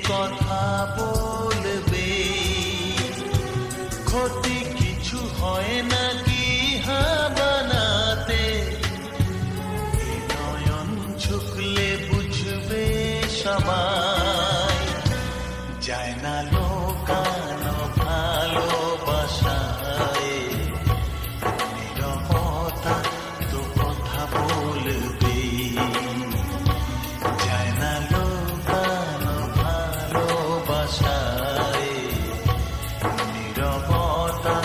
কথা বলবে, ক্ষতি কিছু হয় নাকি বানাতে, নয়ন ঝুঁকলে বুঝবে সবাই, যায় না লোকানো ভালোবাসায়, নীরবতা তো কথা বলবে, যায় না লোকানো ভালোবাসায়, নীরবতা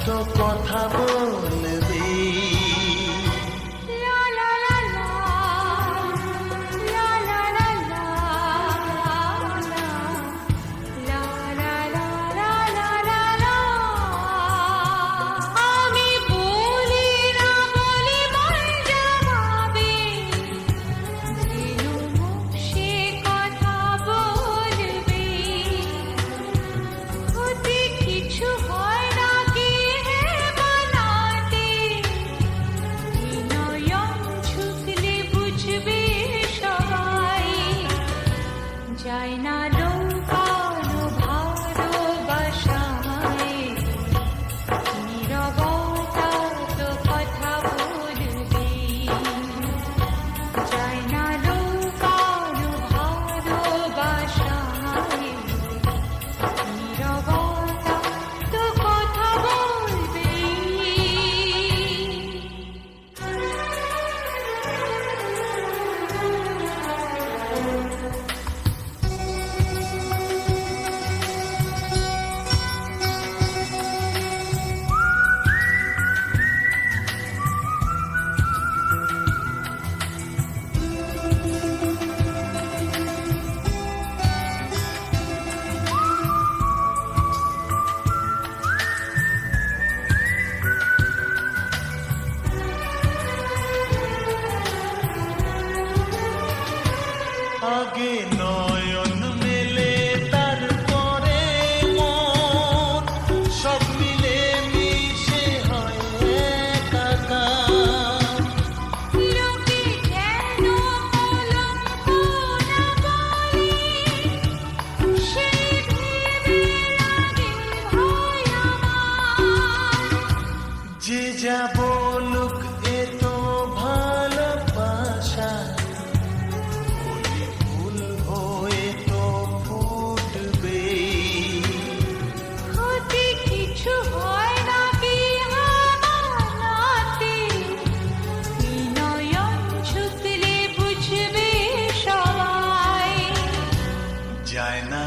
তো কথা বলবে। যায় না লোকানো ভালোবাসায়, নীরবতা তো কথা বলবে, যায় না লোকানো ভালোবাসায়, নীরবতা তো কথা বলবে। আগে নয়ন মেলে তারপরে মন, সব মিলে মিশে হয় একাকার। লোকে কেন কলঙ্ক না বলে, সেই ভেবে লাগে ভয় আমার। যে যা বলুক এ তো ভালোবাসা, ফুল হয়ে তো ফুটবে, ক্ষতি কিছু হয় নাকি বানাতে, নয়ন ঝুঁকলে বুঝবে সবাই, যায় না